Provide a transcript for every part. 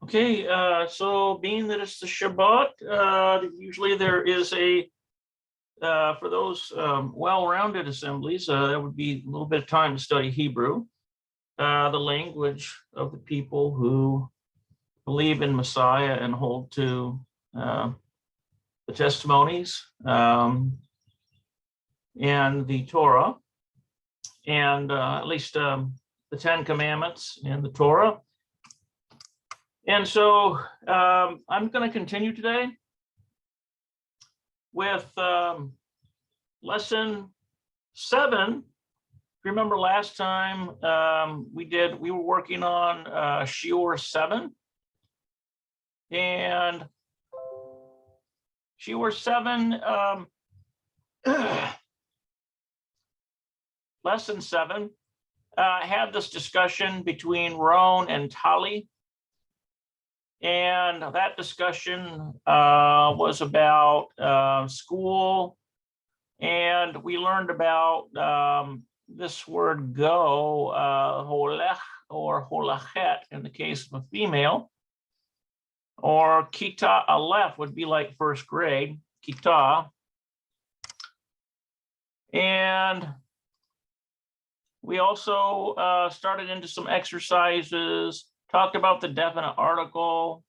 Okay, so being that it's the Shabbat, usually there is for those well-rounded assemblies, there would be a little bit of time to study Hebrew, the language of the people who believe in Messiah and hold to the testimonies and the Torah, and at least the Ten Commandments and the Torah. And so I'm going to continue today with lesson 7. If you remember last time we were working on Shiur 7. And Shiur 7, lesson 7, had this discussion between Ron and Tali. And that discussion was about school, and we learned about this word go, holech or holachet in the case of a female, or kita aleph would be like first grade, kita. And we also started into some exercises, talked about the definite article.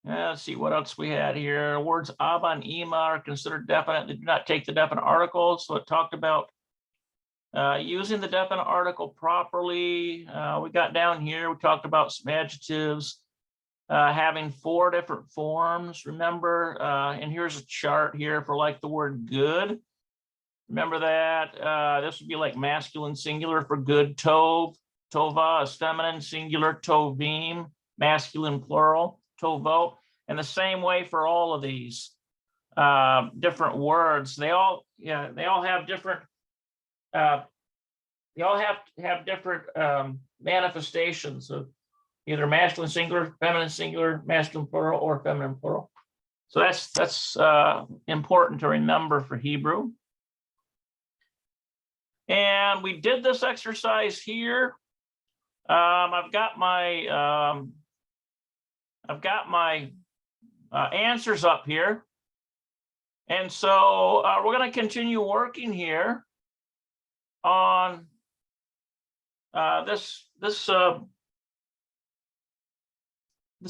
Let's see what else we had here. Words Abba and Ima are considered definite. They do not take the definite article. So it talked about using the definite article properly. We got down here, we talked about some adjectives having 4 different forms, remember? And here's a chart here for like the word good. Remember that? This would be like masculine singular for good, tov. Tova is feminine singular, tovim, masculine plural, tovo. And the same way for all of these different words. They all have different manifestations of either masculine singular, masculine plural, or feminine plural. So that's important to remember for Hebrew. And we did this exercise here. I've got my answers up here, and so we're going to continue working here on this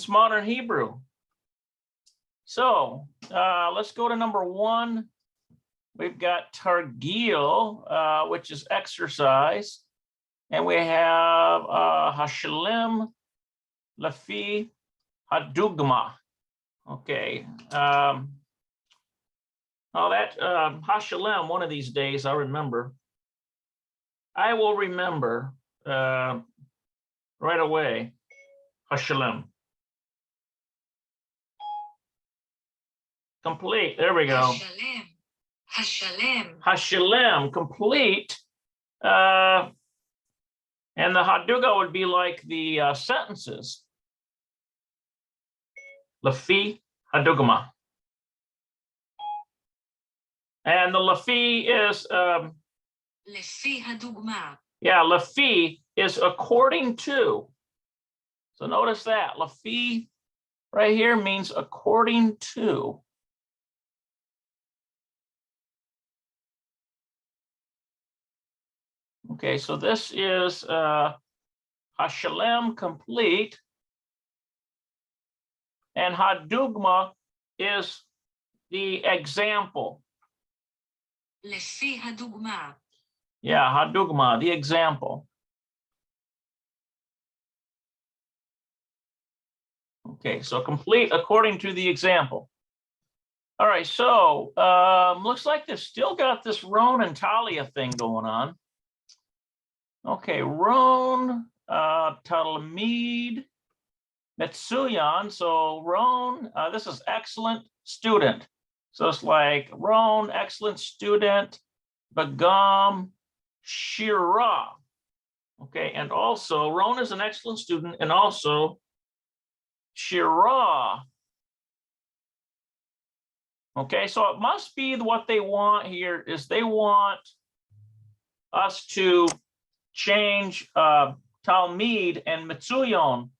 modern Hebrew. So let's go to number 1. We've got targil, which is exercise. And we have hashalim lafi hadugma. Okay. That hashalim, one of these days, I'll remember. I will remember right away. Hashalim. Complete. There we go. Hashalim. Complete. And the haduga would be like the sentences. Lafi hadugma. And the lafi is Lafi hadugma. Yeah, lafi is according to. So notice that lafi right here means according to. Okay, so this is hashalem, complete, and hadugma is the example. Lefi hadugma. Yeah, hadugma, the example. Okay, so complete according to the example. All right, so looks like they've still got this Ron and Talia thing going on. Okay, Ron, Talmid, Metsuyan. So Ron, this is excellent student. So it's like Ron, excellent student, Bagam, Shira. Okay, and also Ron is an excellent student, and also Shira. Okay, so it must be what they want here is they want us to change Talmid and Metsuyon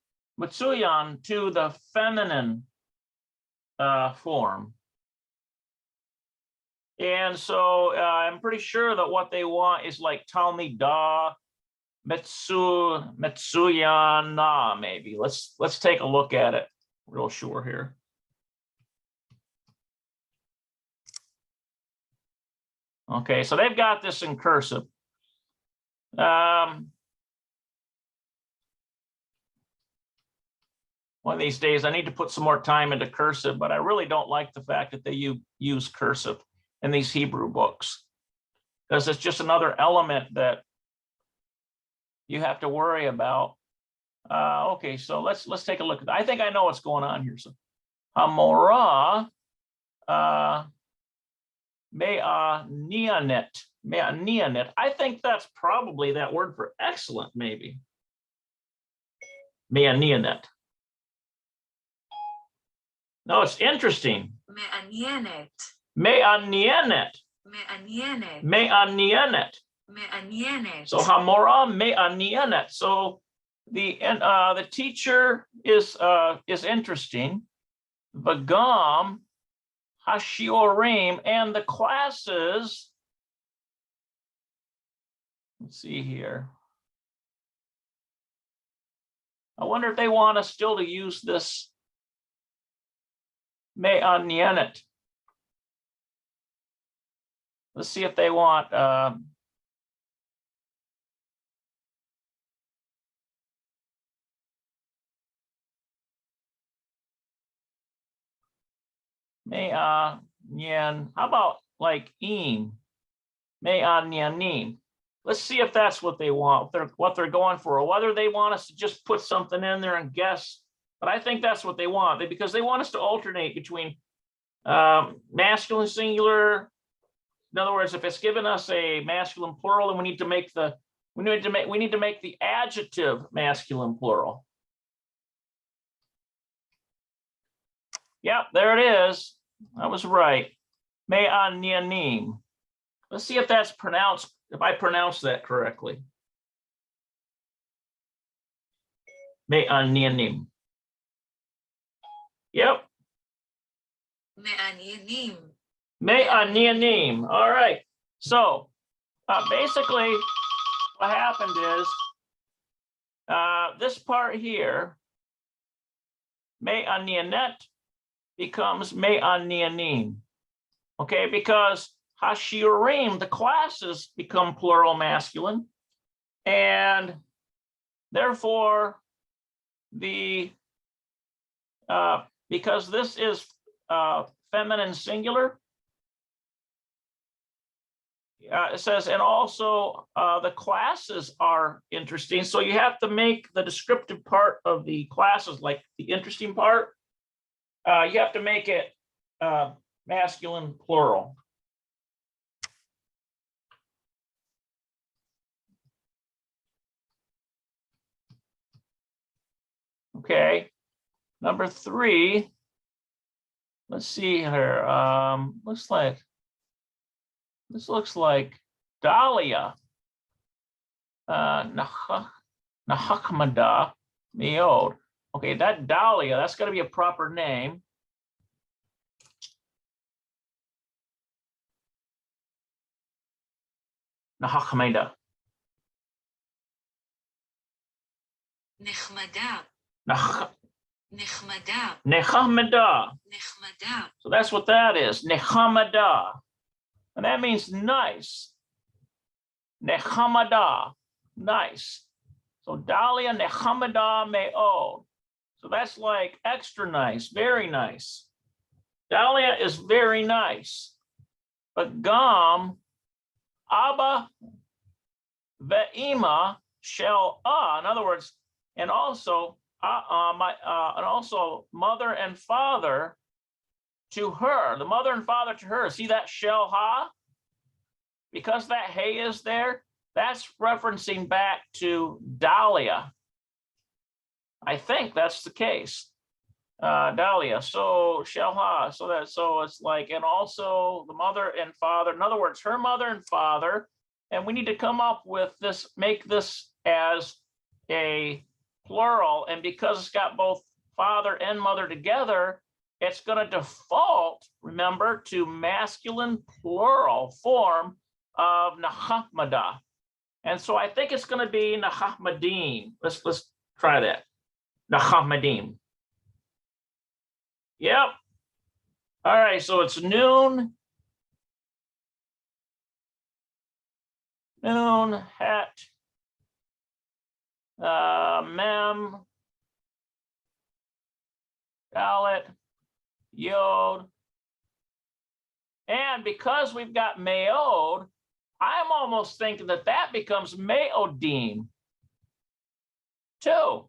Mitsuyan to the feminine form. And so I'm pretty sure that what they want is like Talmida, Mitsuyana, maybe. Let's take a look at it real sure here. Okay, so they've got this in cursive. One of these days, I need to put some more time into cursive, but I really don't like the fact that they use cursive in these Hebrew books, because it's just another element that you have to worry about. Okay, so let's take a look at that. I think I know what's going on here. So Hamorah Me'anianet. I think that's probably that word for excellent, maybe. Me'anianet. No, it's interesting. מעניינת. Me'anianet. מעניינת. Me'anianet. מעניינת. So Hamorah Me'anianet. So the teacher is interesting. Vagam Hashiorim, and the classes. Let's see here. I wonder if they want us still to use this Me'anianet. Let's see if they want Me'anian. How about like im? Me'anianim. Let's see if that's what they want, what they're going for, or whether they want us to just put something in there and guess. But I think that's what they want, because they want us to alternate between masculine singular. In other words, if it's given us a masculine plural, then we need to make the adjective masculine plural. Yep, there it is. I was right. Me'anianim. Let's see if that's pronounced, if I pronounce that correctly. Me'anianim. Yep. מעניינים. Me'anianim. All right. So basically what happened is this part here, Me'anianet, becomes Me'anianim. Okay, because Hashiurim, the classes, become plural masculine, and therefore the because this is feminine singular, it says, and also the classes are interesting. So you have to make the descriptive part of the classes, like the interesting part, you have to make it masculine plural. Okay, number 3. Let's see here. This looks like Dahlia. Nahakmada Meod. Okay, that Dahlia, that's got to be a proper name. Nahakmada. נחמדה. נחמדה. Nechamada. נחמדה. So that's what that is. Nechamada. And that means nice. Nechamada. Nice. So Dahlia Nechamada Me'od. So that's like extra nice, very nice. Dahlia is very nice. But Gam, Abba, Ve'ima, Shel in other words, and also mother and father to her, the mother and father to her. See that Shel Ha? Because that Hey is there, that's referencing back to Dahlia. I think that's the case. Dahlia, so Shel Ha, so it's like, and also the mother and father, in other words, her mother and father, and we need to come up with this, make this as a plural, and because it's got both father and mother together, it's going to default, remember, to masculine plural form of Nahachmada. And so I think it's going to be Nahachmadim. Let's try that. Nahachmadim. Yep. All right, so it's noon. Noon, het, mem, dalet, yod. And because we've got meod, I'm almost thinking that that becomes meodim too,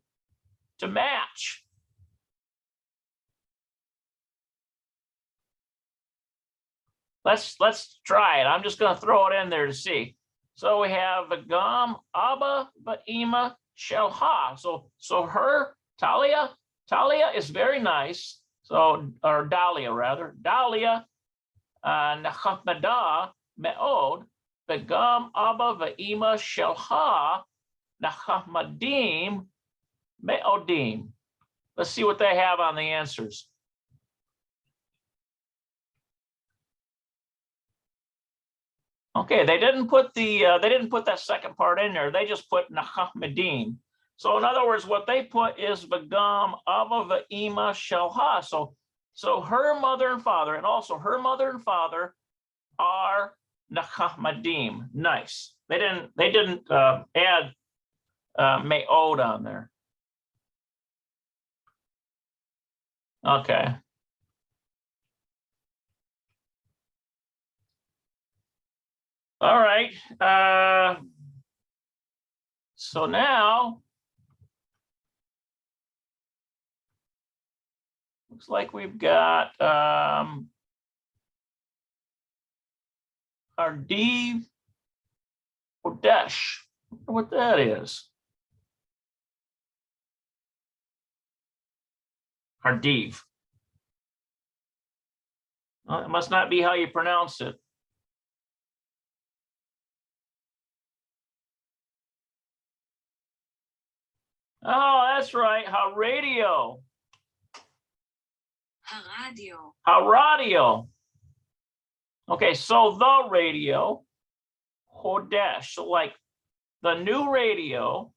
to match. Let's try it. I'm just going to throw it in there to see. So we have Vagam, Abba, Va'ima, Shelha. So her, Talia is very nice. So, or Dahlia rather. Dahlia, Nachachmada, Meod, Vagam, Abba, Va'ima, Shelha, Nachachmadim, Meodim. Let's see what they have on the answers. Okay, they didn't put that second part in there. They just put Nachachmadim. So in other words, what they put is Vagam Ava Va'ima Shelha. So her mother and father, and also her mother and father are Nachachmadim. Nice. They didn't add Me'od on there. Okay. All right. So now looks like we've got Ardiv Odesh. What that is? Ardiv. Well, it must not be how you pronounce it. Oh, that's right. Haradio. Haradio. Haradio. Okay, so the radio, Hodesh. So like the new radio.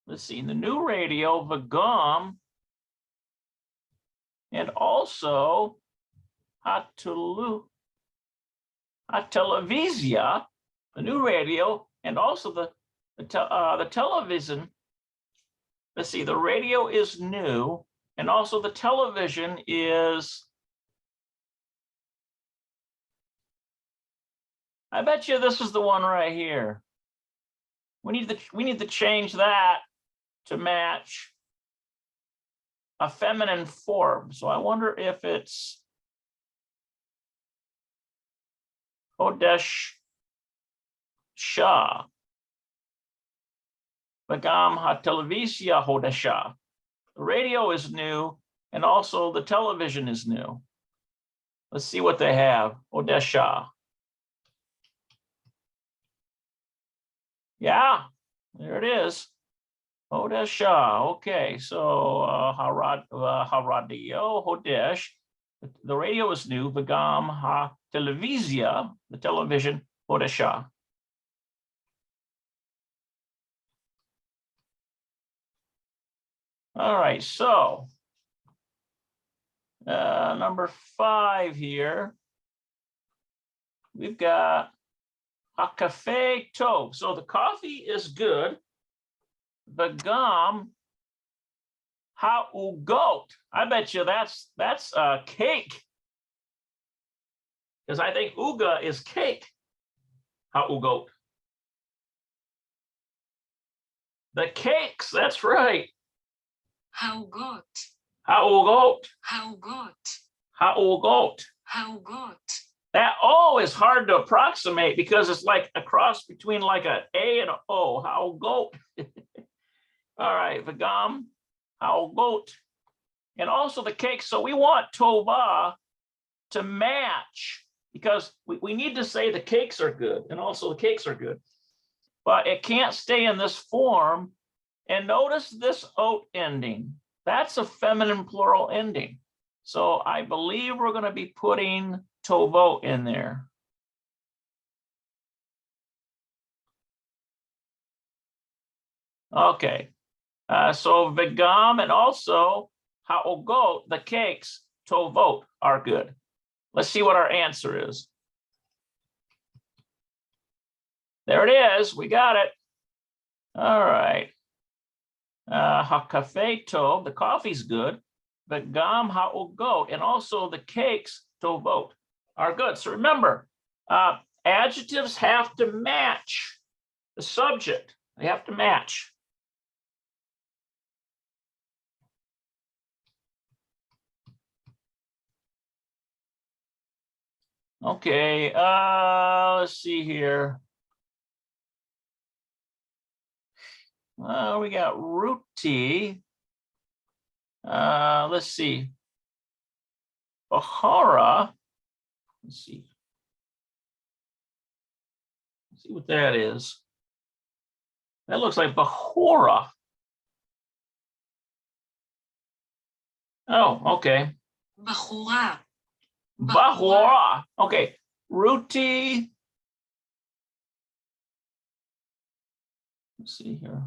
Let's see, the new radio, Vagam, and also Televizia, the new radio, and also the television. Let's see, the radio is new, and also the television is, I bet you this is the one right here. We need to change that to match a feminine form. So I wonder if it's Hodesh Shah. Vagam ha-televizia Hodesha. The radio is new, and also the television is new. Let's see what they have. Odesha. Yeah, there it is. Odesha. Okay, so Haradio Hodesh. The radio is new. Vagam ha-televizia. The television Hodesha. All right, so number 5 here, we've got a cafe tov. So the coffee is good. Vagam ha'ugot. I bet you that's cake, because I think uga is cake. Ha'ugot. The cakes. That's right. Haugot. Ha'ugot. Haugot. Ha'ugot. Haugot. That O is hard to approximate because it's like a cross between like an A and an O. Ha'ugot. All right, Vagam, Ha'ugot. And also the cake. So we want Tova to match, because we need to say the cakes are good, and also the cakes are good. but it can't stay in this form. And notice this oat ending. That's a feminine plural ending. So I believe we're going to be putting tovot in there. Okay, so vegam and also ha'ogot, the cakes, tovot, are good. Let's see what our answer is. There it is. We got it. All right. Ha'kafe tov, the coffee's good. Vegam ha'ogot, and also the cakes, tovot, are good. So remember, adjectives have to match the subject. They have to match. Okay, let's see here. We got Ruti. Let's see. Bahara. Let's see. Let's see what that is. That looks like Bahora. Oh, okay. בחורה. Bahora. Okay. Ruti. Let's see here.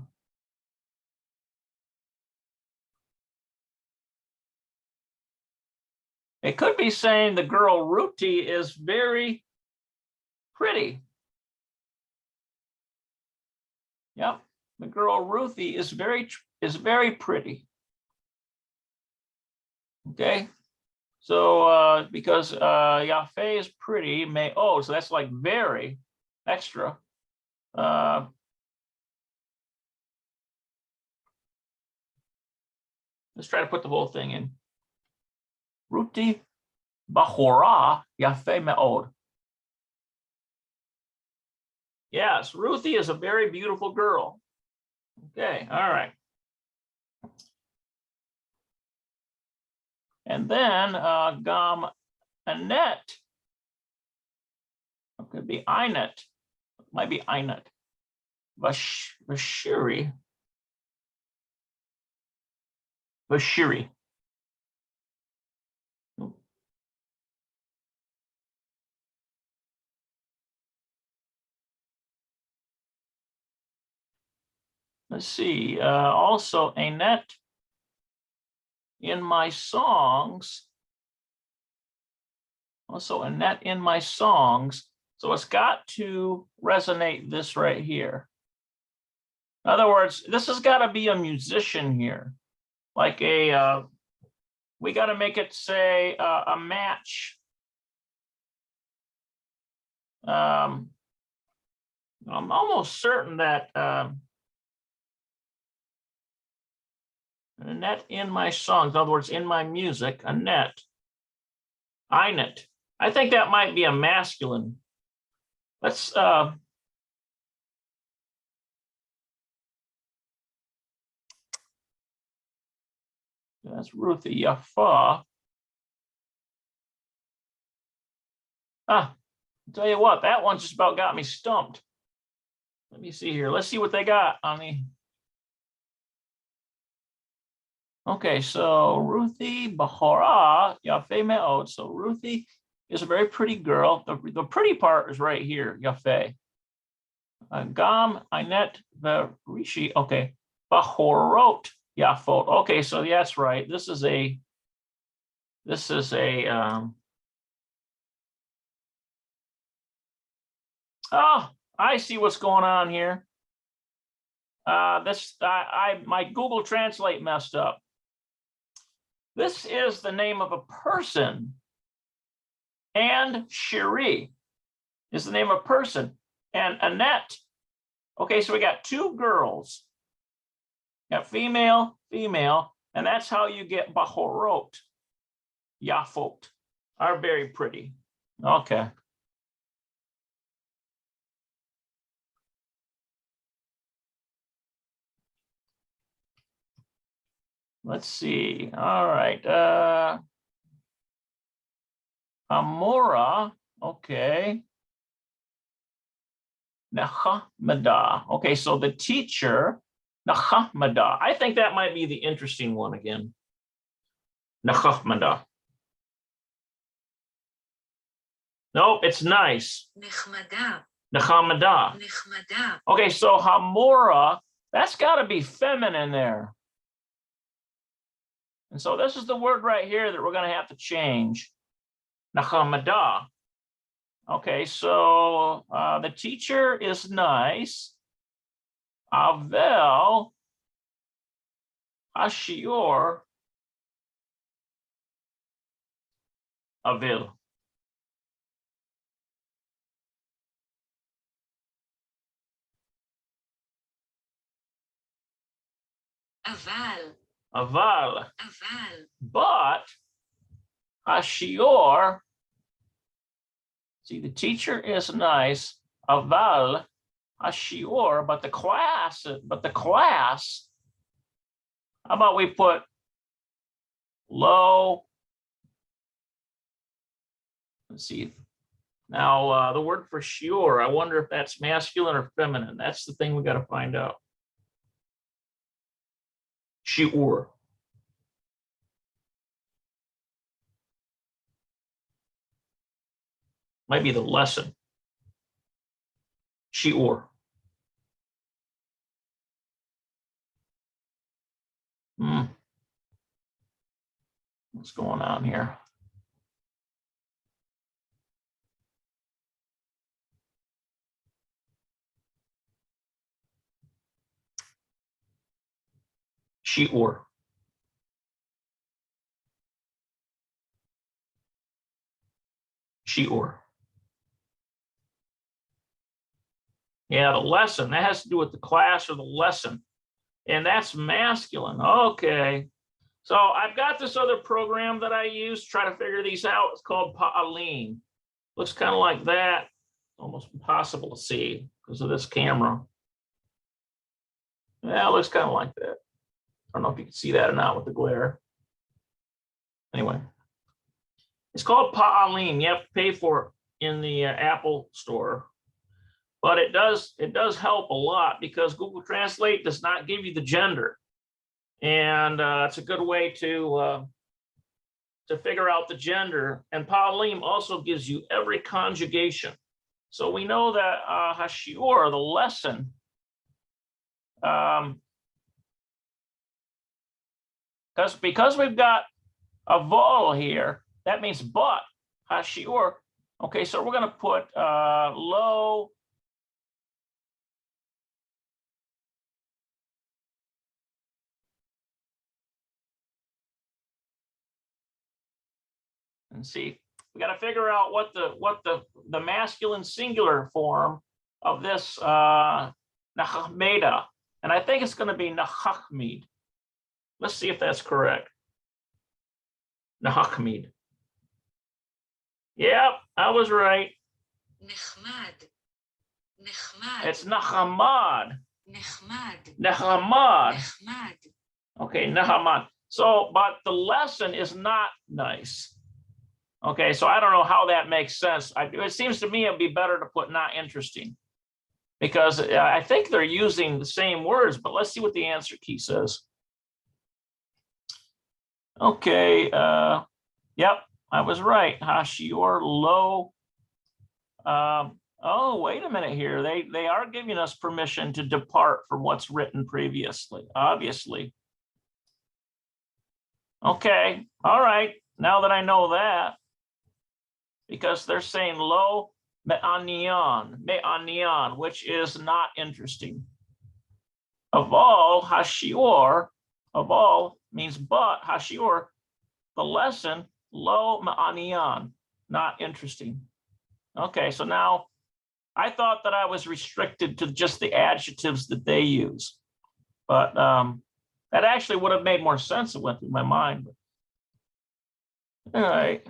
It could be saying the girl Ruti is very pretty. Yep, the girl Ruthie is very pretty. Okay, so because Yafe is pretty, so that's like very extra. Let's try to put the whole thing in. Ruti Bahora Yafe Me'od. Yes, Ruthie is a very beautiful girl. Okay, all right. And then Gam Annette. It could be Inet. It might be Inet. Bashiri. Bashiri. Let's see. Also, Annette in my songs. Also, Annette in my songs. So it's got to resonate this right here. In other words, this has got to be a musician here. Like a, we got to make it say a match. I'm almost certain that Annette in my songs, in other words, in my music, Annette, Inet. I think that might be a masculine. Let's that's Ruthie Yafa. I'll tell you what, that one just about got me stumped. Let me see here. Let's see what they got on the. Okay, so Ruthie Bahora Yafe Me'od. So Ruthie is a very pretty girl. The pretty part is right here, Yafe. Gam Inet Verishi. Okay, Bahorot Yafot. Okay, so that's right. This is a oh, I see what's going on here. My Google Translate messed up. This is the name of a person, and Cherie is the name of a person, and Annette. Okay, so we got two girls. Got female, female, and that's how you get Bahorot, Yafot, are very pretty. Okay. Let's see. All right. Amora. Okay. Nachamada. Okay, so the teacher, Nachamada. I think that might be the interesting one again. Nachamada. Nope, it's nice. נחמדה. Nachamada. נחמדה. Okay, so Hamora, that's got to be feminine there. And so this is the word right here that we're going to have to change. Nachamada. Okay, so the teacher is nice. Avel Hashior Avil. אבל. Aval. אבל. But Hashior, see, the teacher is nice. Aval Hashior, but the class, how about we put low? Let's see. Now, the word for shiur, I wonder if that's masculine or feminine. That's the thing we got to find out. Shiur. Might be the lesson. Shiur. What's going on here? Shiur. Shiur. Yeah, the lesson, that has to do with the class or the lesson. And that's masculine. Okay. So I've got this other program that I use to try to figure these out. It's called Pa'alim. Looks kind of like that. Almost impossible to see because of this camera. Yeah, it looks kind of like that. I don't know if you can see that or not with the glare. Anyway, it's called Pa'alim. You have to pay for it in the Apple store. But it does help a lot because Google Translate does not give you the gender. And it's a good way to figure out the gender. And Pa'alim also gives you every conjugation. So we know that Hashiur, the lesson, because we've got a vowel here, that means but, Hashiur. Okay, so we're going to put low. And see, we got to figure out what the masculine singular form of this Nachmeda, and I think it's going to be Nachachmid. Let's see if that's correct. Nachachmid. Yep, I was right. נחמד. נחמד. It's Nachamad. נחמד. Nechamad. נחמד. Okay, Nechamad. So, but the lesson is not nice. Okay, so I don't know how that makes sense. It seems to me it'd be better to put not interesting because I think they're using the same words, but let's see what the answer key says. Okay, yep, I was right. Hashiur low. Oh, wait a minute here. They are giving us permission to depart from what's written previously, obviously. Okay, all right, now that I know that, because they're saying lo me'aniyan, which is not interesting. Aval hashiur, aval means but, hashiur, the lesson, lo me'aniyan, not interesting. Okay, so now I thought that I was restricted to just the adjectives that they use, but that actually would have made more sense. It went through my mind. All right.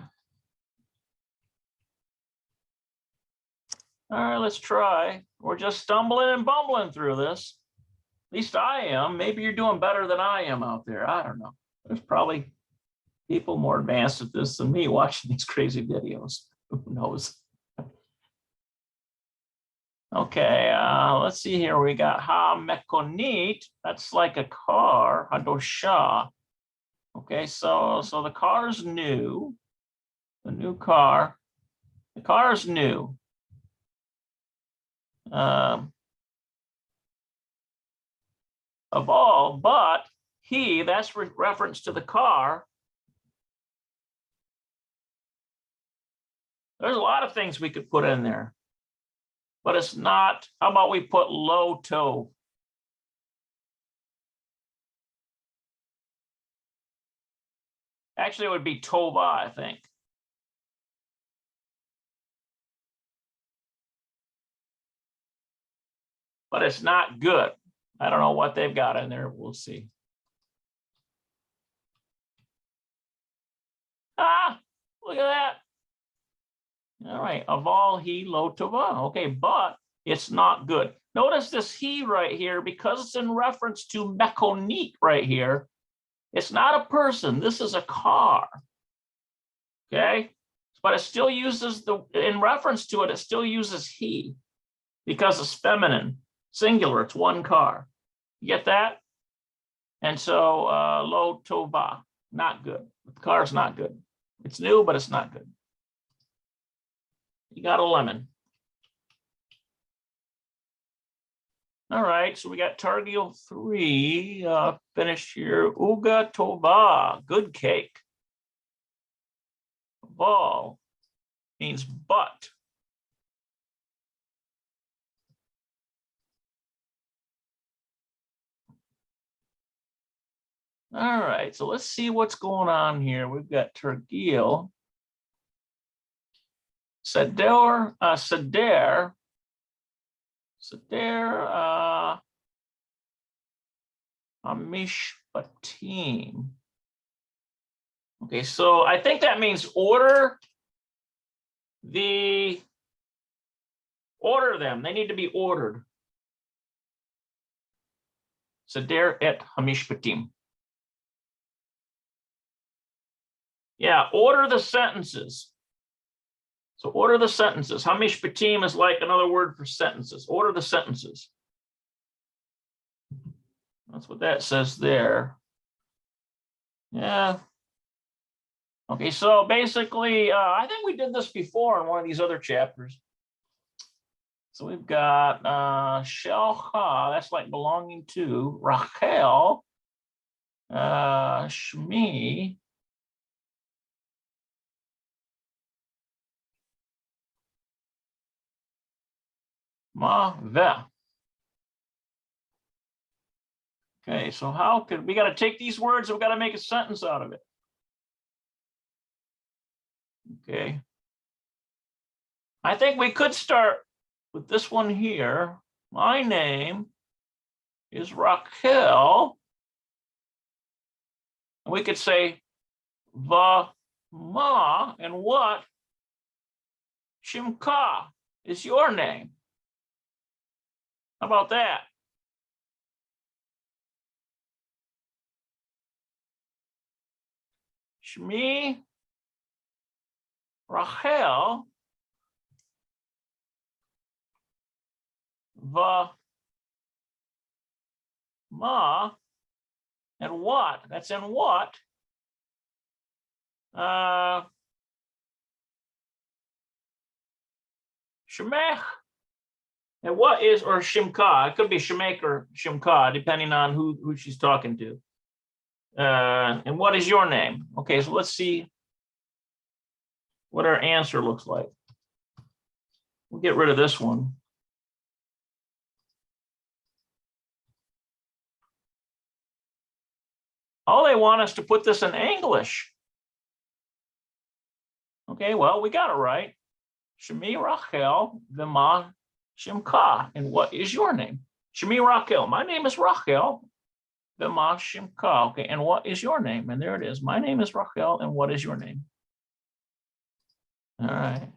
All right, let's try. We're just stumbling and bumbling through this. At least I am. Maybe you're doing better than I am out there. I don't know. There's probably people more advanced at this than me watching these crazy videos. Who knows? Okay, let's see here. We got ha mekonit. That's like a car, hadosha. Okay, so the car's new. The new car. The car is new. Of all, but he, that's reference to the car. There's a lot of things we could put in there, but it's not. How about we put lo tov? Actually, it would be tova, I think. But it's not good. I don't know what they've got in there. We'll see. Ah, look at that. All right, aval he lo tova. Okay, but it's not good. Notice this he right here, because it's in reference to mekonit right here. It's not a person. This is a car. Okay, but it still uses in reference to it, it still uses he because it's feminine, singular. It's one car. You get that? And so lo tova, not good. The car's not good. It's new, but it's not good. You got a lemon. All right, so we got Targil 3 finished here. Uga tova, good cake. Ball means but. All right, so let's see what's going on here. We've got Targil. Seder, Mishpatim. Okay, so I think that means order them. They need to be ordered. Seder et Hamishpatim. Yeah, order the sentences. So order the sentences. Hamishpatim is like another word for sentences. Order the sentences. That's what that says there. Yeah. Okay, so basically, I think we did this before in one of these other chapters. So we've got Shelcha, that's like belonging to, Rachel, Shmi, Ma'veh. Okay, so how could we got to take these words and we got to make a sentence out of it? Okay. I think we could start with this one here. My name is Raquel. We could say va ma, and what Shimka is your name. How about that? Shmi Rachel va ma, and what? That's in what? Shemech. And what is, or Shimka? It could be Shemek or Shimka, depending on who she's talking to. And what is your name? Okay, so let's see what our answer looks like. We'll get rid of this one. Oh, they want us to put this in English. Okay, well, we got it right. Shemi Rachel v'ma Shimka. And what is your name? Shemi Rachel. My name is Rachel v'ma Shimka. Okay, and what is your name? And there it is. My name is Rachel, and what is your name? All right.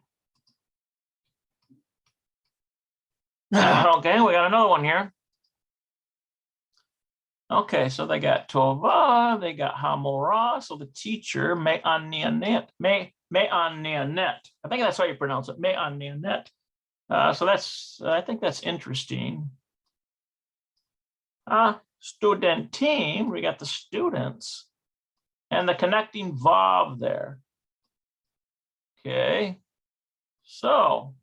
Okay, we got another one here. Okay, so they got Tova, they got Hamora. So the teacher, Me'anianet. I think that's how you pronounce it, Me'anianet. So that's, I think that's interesting. Student team, we got the students and the connecting verb there. Okay, so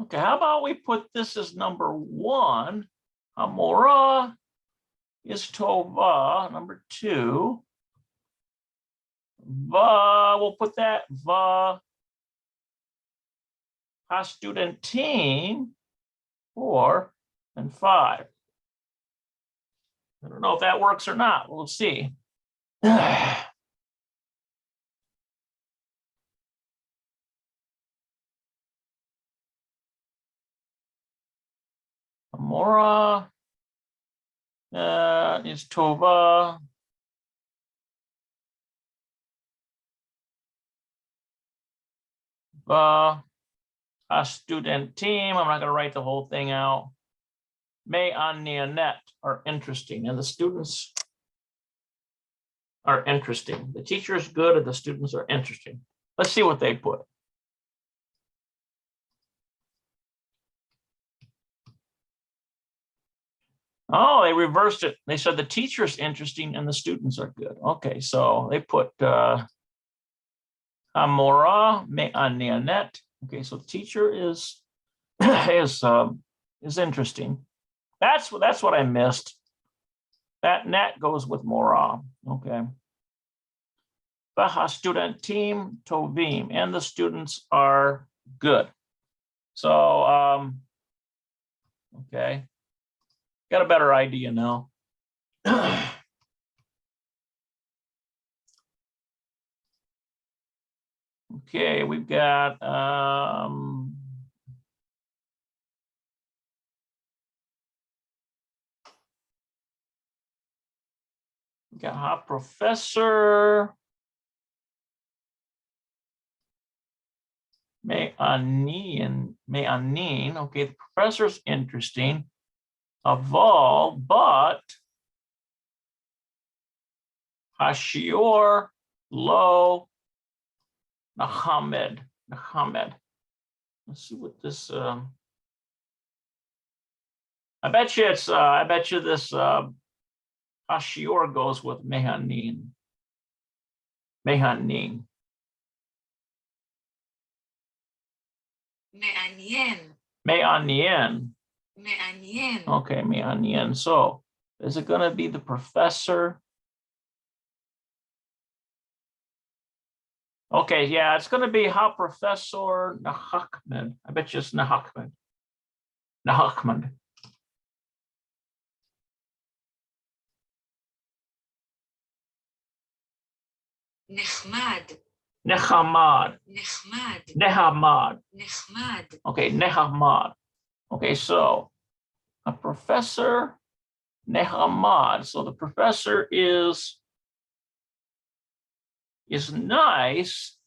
okay, how about we put this as number 1? Amora is tova, number 2. Va, we'll put that va. Ha student team 4 and 5. I don't know if that works or not. We'll see. Amora is tova. A student team. I'm not going to write the whole thing out. May on Neonet are interesting, and the students are interesting. The teacher is good, and the students are interesting. Let's see what they put. Oh, they reversed it. They said the teacher is interesting and the students are good. Okay, so they put Amora me on Neonet. Okay, so the teacher is interesting. That's what I missed. That net goes with Mora. Okay. Baha student team Tovim, and the students are good. So okay. Got a better idea now. Okay, we've got hot professor. Me'anin. Okay, the professor's interesting. Aval, but Hashior lo Nahamed. Let's see what this I bet you it's this Hashior goes with Mehanin. מעניין. Me'anien. Okay, Me'anien. So is it going to be the professor? Okay, yeah, it's going to be how Professor Nahakman. I bet you it's Nahakman. Nahakman. נחמד. Nehamad. נחמד. Nehamad. נחמד. Okay, Nehamad. Okay, so a professor Nehamad. So the professor is nice.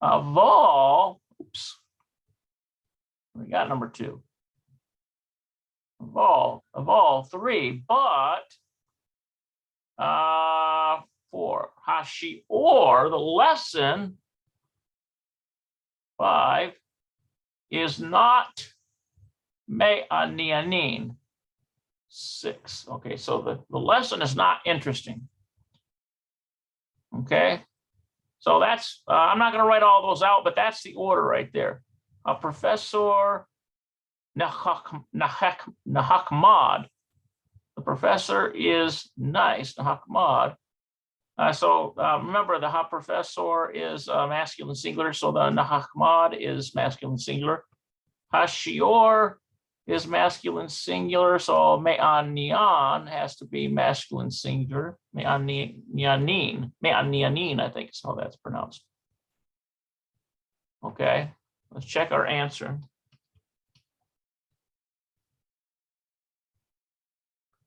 Of all, oops. We got number 2. Of all 3, but for Hashior, the lesson 5 is not Me'anianin. 6. Okay, so the lesson is not interesting. Okay, so that's I'm not going to write all those out, but that's the order right there. Professor Nahakmad. The professor is nice, Nahakmad. So remember, the ha professor is masculine singular, so the Nahakmad is masculine singular. Hashior is masculine singular, so Me'anian has to be masculine singular. Me'anianin, I think is how that's pronounced. Okay, let's check our answer.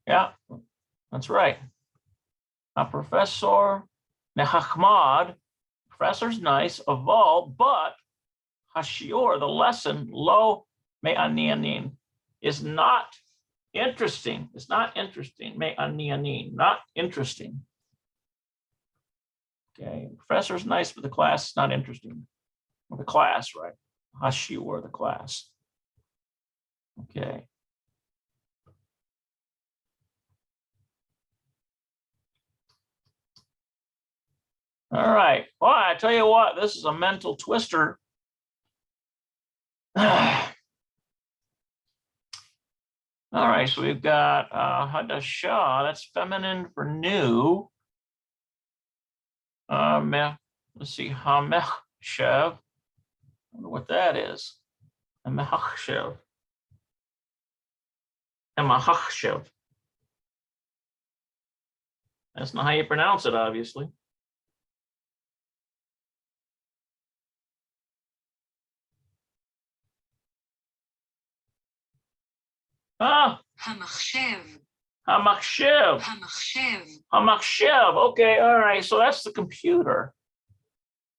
Yeah, that's right. A professor Nehachmad, professor's nice, aval, but Hashior, the lesson, lo me'anianin, is not Interesting. It's not interesting. Not interesting. Okay. Professor's nice, but the class is not interesting. Or the class, right? Hashu or the class. Okay. All right. Well, I tell you what, this is a mental twister. All right, so we've got Hadasha, that's feminine for new. Let's see, Hamechshev. I wonder what that is. Hamechshev. Hamechshev. That's not how you pronounce it, obviously. Ah, המחשב. Hamachshev. המחשב. Hamachshev. Okay, all right. So that's the computer.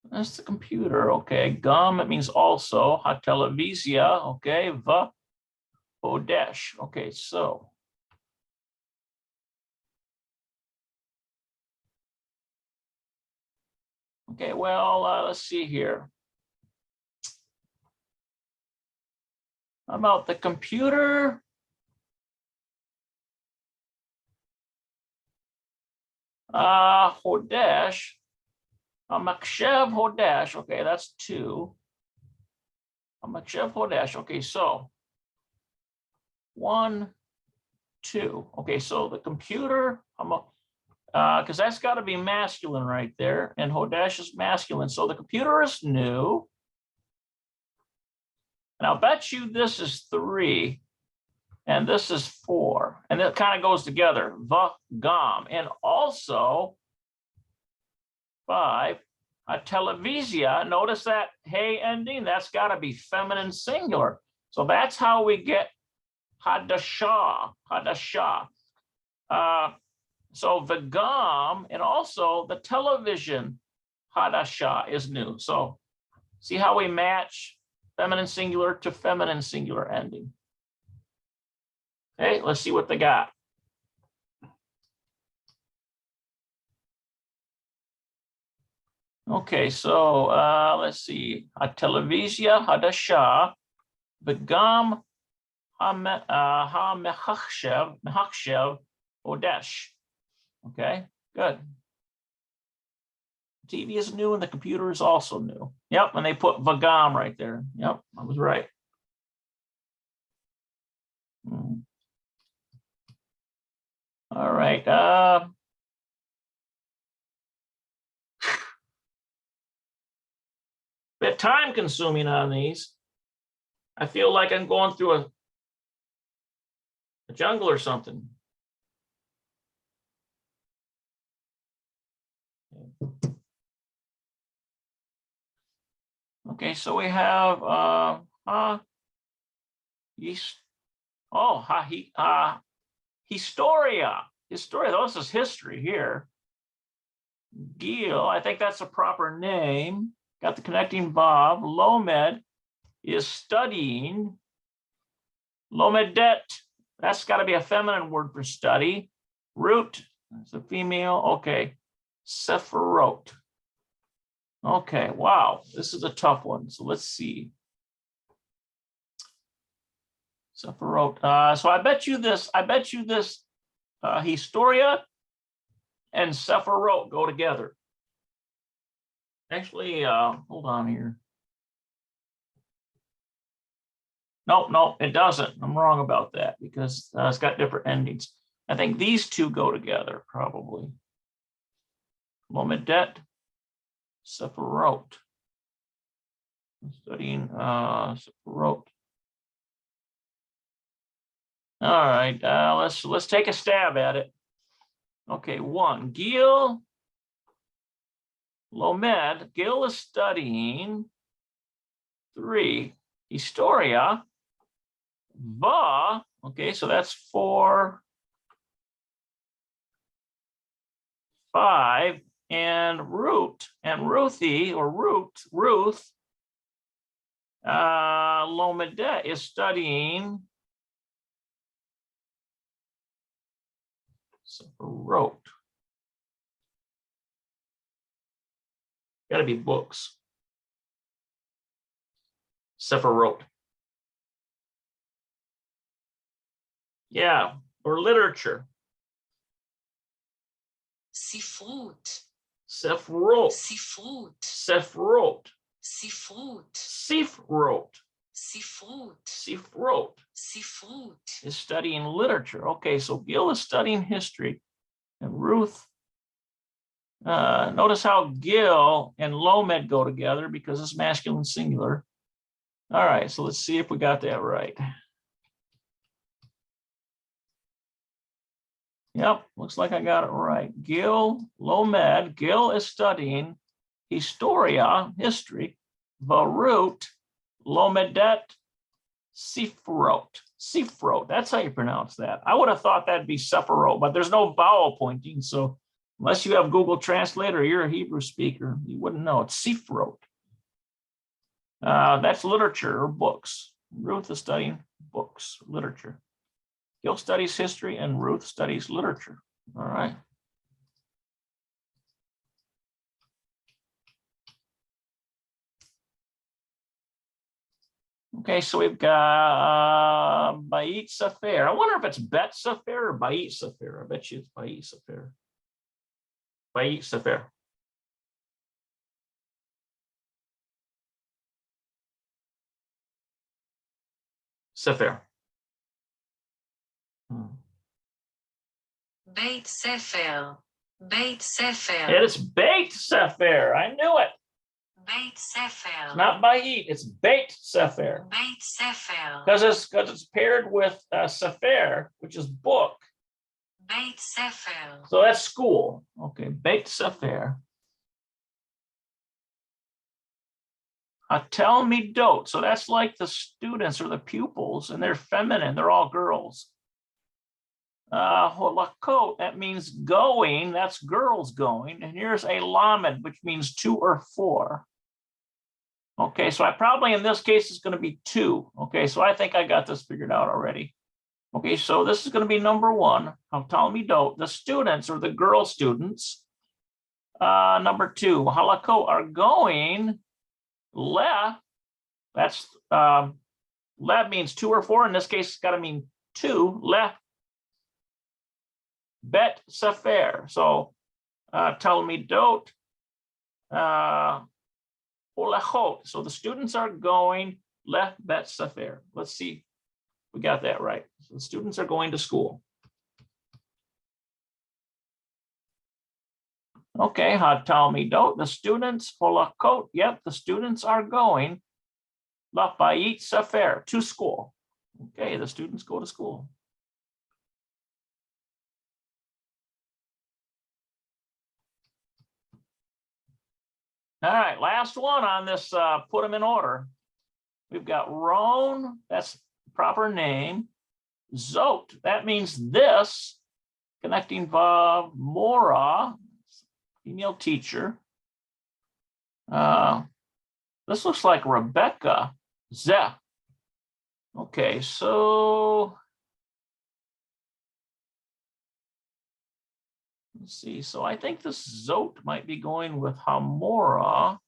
That's the computer. Okay. Gum, it means also. Hatelevizia. Okay. Va. Odesh. Okay, so. Okay, well, let's see here. How about the computer? Hodesh. Makshev Hodesh. Okay, that's 2. Makshev Hodesh. Okay, so 1, 2. Okay, so the computer, because that's got to be masculine right there, and Hodesh is masculine. So the computer is new. And I'll bet you this is 3. And this is 4. And it kind of goes together. Vagam. And also 5. A televizia. Notice that hey ending. That's got to be feminine singular. So that's how we get hadasha. Hadasha. So vagam and also the television hadasha is new. So see how we match feminine singular to feminine singular ending. Okay, let's see what they got. Okay, so let's see. A televizia hadasha, v'gam ha-mechachshev odesh. Okay, good. TV is new and the computer is also new. Yep, and they put v'gam right there. Yep, I was right. All right. Bit time consuming on these. I feel like I'm going through a jungle or something. Okay, so we have Historia. Historia, this is history here. Gil, I think that's a proper name. Got the connecting verb. Lomed is studying. Lomedet, that's got to be a feminine word for study. Root, that's a female. Okay. Sephirot. Okay, wow, this is a tough one. So let's see. Sephirot. So I bet you this Historia and Sephirot go together. Actually, hold on here. No, it doesn't. I'm wrong about that because it's got different endings. I think these two go together probably. Lomedet, Sephirot. I'm studying Sephirot. All right, let's take a stab at it. Okay, 1. Gil Lomed. Gil is studying. 3. Historia. Va. Okay, so that's 4. 5. And Ruth Lomedet is studying Seferot. Got to be books. Seferot. Yeah, or literature. ספרות, Seferot. ספרות, Seferot. ספרות, Sifrot. ספרות, Sifrot ספרות. is studying literature. Okay, so Gil is studying history, and Ruth. Notice how Gil and Lomed go together because it's masculine singular. All right, so let's see if we got that right. Yep, looks like I got it right. Gil, Lomed, Gil is studying Historia, history, Varut, Lomedet, Sifrot. Sifrot, that's how you pronounce that. I would have thought that'd be Sephirot, but there's no vowel pointing. So unless you have Google Translate or you're a Hebrew speaker, you wouldn't know. It's Sifrot. That's literature or books. Ruth is studying books, literature. Gil studies history and Ruth studies literature. All right. Okay, so we've got Bait Safer. I wonder if it's Bet Safer or Bait Safer. I bet you it's Bait Safer. Bait Safer. Safer. בית ספר, בית ספר, It is Bait Safer. I knew it. בית ספר, It's not Bait, it's Bait Safer. בית ספר, Because it's paired with Safer, which is book. בית ספר, So that's school. Okay, Beit Sefer. Tell me dote. So that's like the students or the pupils, and they're feminine. They're all girls. Holakot, that means going. That's girls going. And here's a lamed, which means 2 or 4. Okay, so I probably in this case is going to be 2. Okay, so I think I got this figured out already. Okay, so this is going to be number 1. Talmidot, the students or the girl students. Number 2, halakot are going. Le, that's le means 2 or 4. In this case, it's got to mean 2. Le bet sefer. So talmidot olachot. So the students are going le bet sefer. Let's see. We got that right. So the students are going to school. Okay, hatalmidot, the students, holakot, yep, the students are going, lafayit sefer, to school. Okay, the students go to school. All right, last one on this, put them in order. We've got Ron, that's proper name. Zot, that means this, connecting verb, Mora, female teacher. This looks like Rebecca. Zeh. Okay, so let's see. So I think this Zot might be going with Hamora.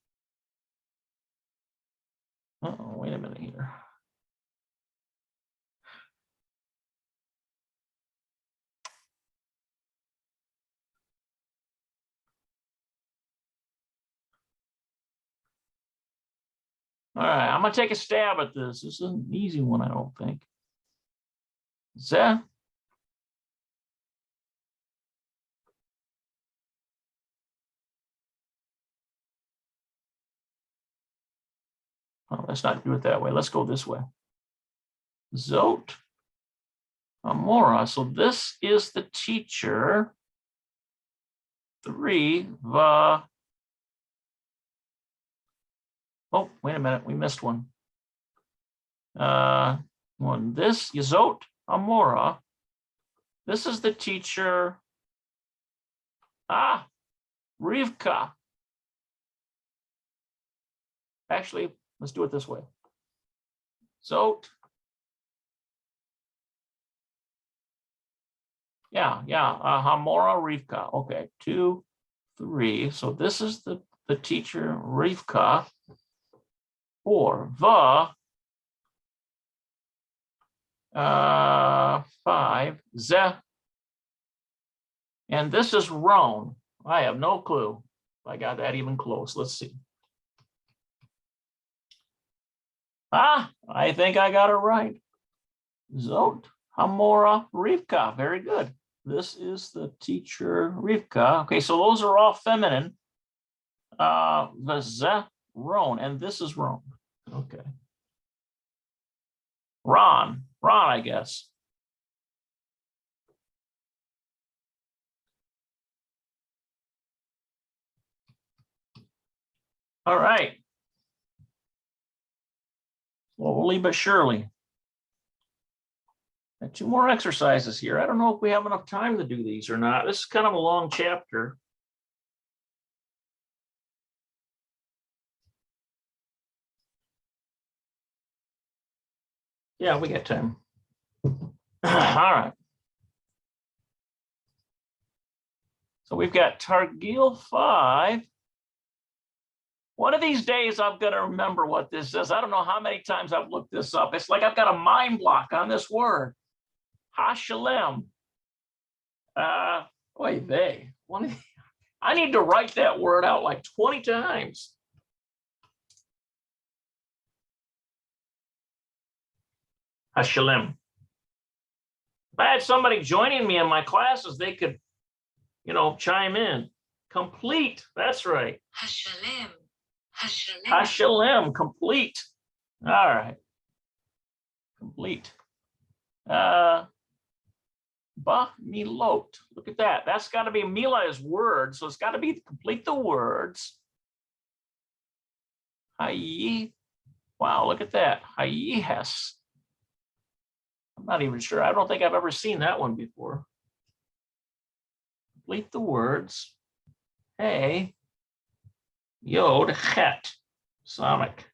Uh-oh, wait a minute here. All right, I'm gonna take a stab at this. This is an easy one, I don't think. Zeh. Oh, let's not do it that way. Let's go this way. Zot. Amora. So this is the teacher. 3. Oh, wait a minute. We missed one. One. This Zot Amora. This is the teacher. Rivka. Actually, let's do it this way. Zot Yeah, Hamora Rivka. Okay, 2, 3. So this is the teacher Rivka. 4. 5. Ze. And this is Roan. I have no clue if I got that even close. Let's see. I think I got it right. Zot Hamora Rivka. Very good. This is the teacher Rivka. Okay, so those are all feminine. The ze, Ron, and this is Ron. Okay. Ron, I guess. All right. Slowly but surely. Got 2 more exercises here. I don't know if we have enough time to do these or not. This is kind of a long chapter. Yeah, we got time. All right. So we've got Targil 5. One of these days, I'm going to remember what this is. I don't know how many times I've looked this up. It's like I've got a mind block on this word. Hashalem. Oy vey. I need to write that word out like 20 times. Hashalem. If I had somebody joining me in my classes, they could, chime in. Complete. That's right. Hashalem. Hashalem. Complete. All right. Complete. Bah milot. Look at that. That's got to be mila is word, so it's got to be complete the words. Hayi. Wow, look at that. Hayihes. I'm not even sure. I don't think I've ever seen that one before. Complete the words. Hey. Yod het. Sonic.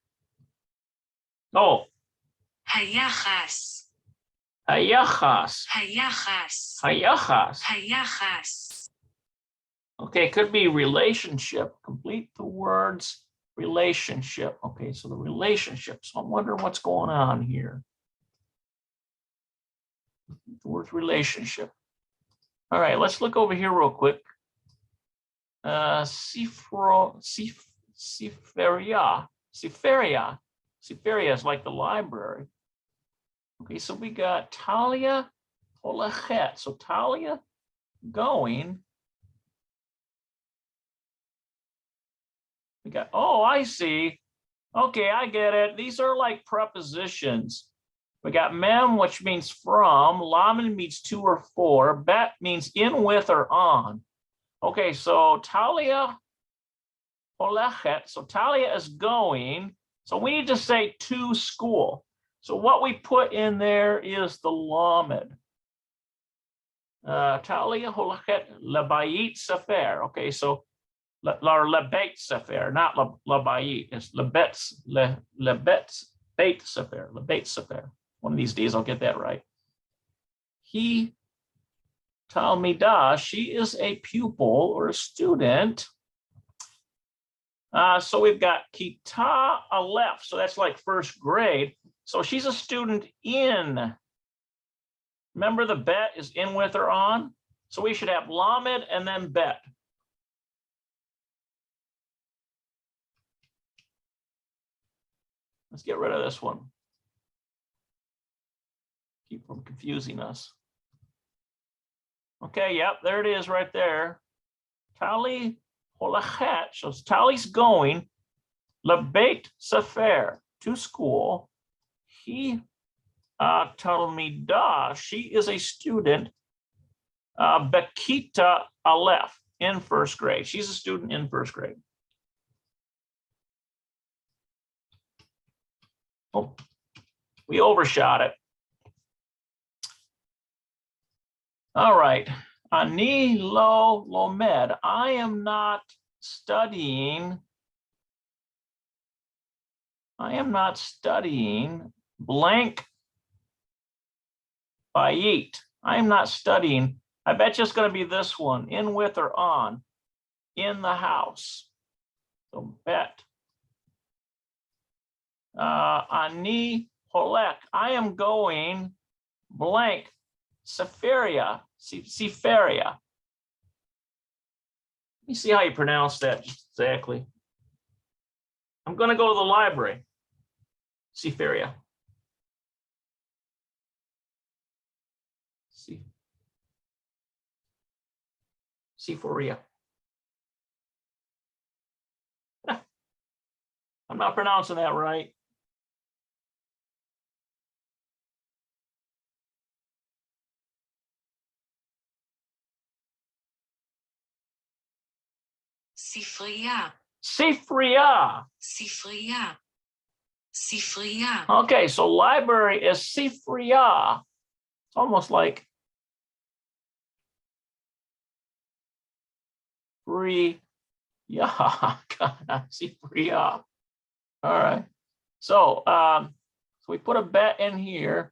Oh. Hayachas. Hayachas. Hayachas. Hayachas. Hayachas. Okay, could be relationship. Complete the words. Relationship. Okay, so the relationship. So I'm wondering what's going on here. The word relationship. All right, let's look over here real quick. Siferia is like the library. Okay, so we got Talia Olachet. So Talia going. We got, oh, I see. Okay, I get it. These are like prepositions. We got mem, which means from. Lamen means to or for. Bet means in, with, or on. Okay, so Talia Olechet. So Talia is going. So we need to say to school. So what we put in there is the lamed. Talia Olechet lebayit sefer. Okay, so lebet sefer, not lebayit. It's lebet beit sefer. Lebet sefer. One of these days I'll get that right. He Talmidah, she is a pupil or a student. So we've got Kita Aleph, so that's like first grade. So she's a student in. Remember the bet is in, with, or on? So we should have lamed and then bet. Let's get rid of this one. Keep from confusing us. Okay, yep, there it is right there. Tali Holachet, so Tali's going. Lebeit Sefer, to school. He Talmidah, she is a student. Bekita Aleph, in first grade. She's a student in first grade. Oh, we overshot it. All right. Ani lo lomed. I am not studying. I am not studying blank bayit. I am not studying I bet you it's going to be this one, in with or on, in the house. So bet. Ani holek, I am going blank, Seferia, Seferia. Let me see how you pronounce that exactly. I'm going to go to the library. Seferia. Seferia. I'm not pronouncing that right. ספרייה. Seferia. ספרייה. ספרייה. Okay, so library is Seferia. It's almost like free. Yeah, Seferia. All right. So we put a bet in here.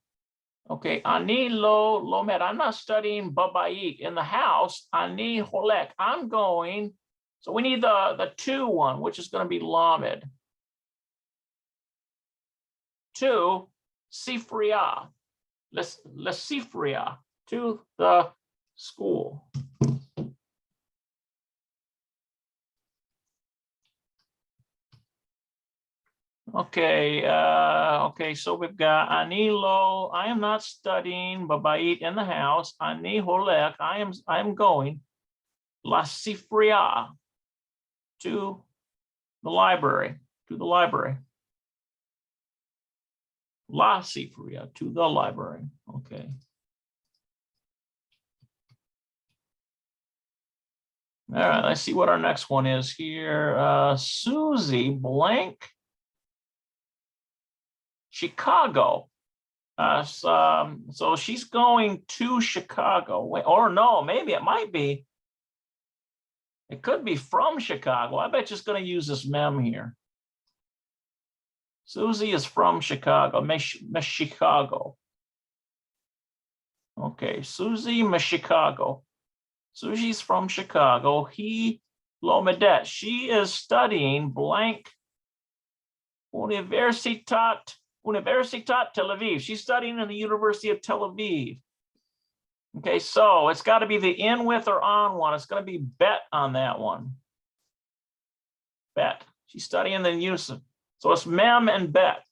Okay, ani lo lomed. I'm not studying babayik in the house. Ani holek. I'm going. So we need the 2 one, which is going to be lamed. 2 sifria. Les sifria, to the school. Okay, okay, so we've got Anilo, I am not studying Babait in the house. Ani Holek, I am going. La Sifria, to the library, La Sifria, to the library. Okay. All right, let's see what our next one is here. Susie blank Chicago. So she's going to Chicago. Or no, maybe it might be. It could be from Chicago. I bet you're just going to use this mem here. Susie is from Chicago, Chicago. Okay, Susie, Chicago. Susie's from Chicago. He, Lomedet. She is studying blank Universitat Tel Aviv. She's studying in the University of Tel Aviv. Okay, so it's got to be the in with or on one. It's going to be bet on that one. Bet. She's studying the use of. So it's mem and bet.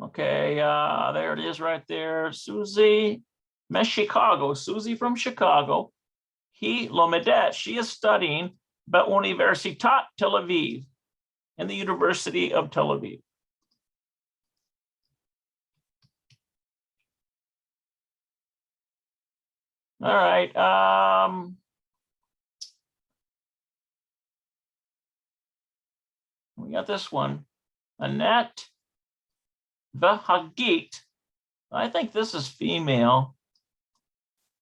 Okay, there it is right there. Susie, Chicago. Susie from Chicago. He, Lomedet. She is studying Universitat Tel Aviv, in the University of Tel Aviv. All right. We got this one. Annette Vahagit. I think this is female.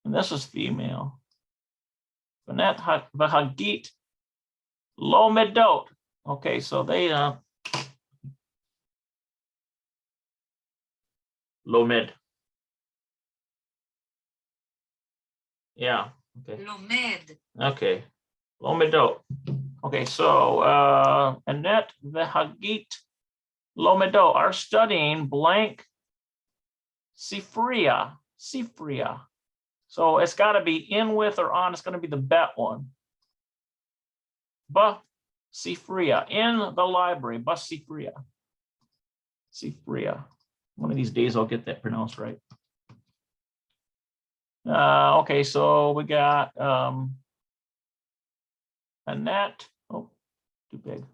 And this is female. Annette Vahagit Lomedot. Okay, so they Lomed. Yeah. Okay. לומד. Okay. Lomedot. Okay, so Annette Vahagit Lomedot are studying blank Sifria. Sifria. So it's got to be in with or on. It's going to be the bet one. Ba Sifria, in the library. Ba Sifria. Sifria. One of these days I'll get that pronounced right. Okay, so we got Annette. Oh, too big.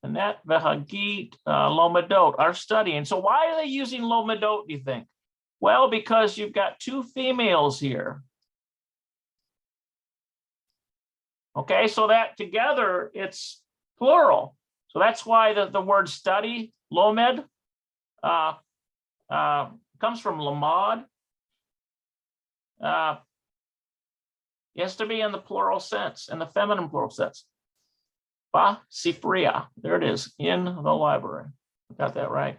Annette Vahagit Lomedot are studying. So why are they using Lomedot, do you think? Well, because you've got 2 females here. Okay, so that together it's plural. So that's why the word study, Lomed, comes from Lamad. It has to be in the plural sense, in the feminine plural sense. Ba Sifria. There it is, in the library. Got that right.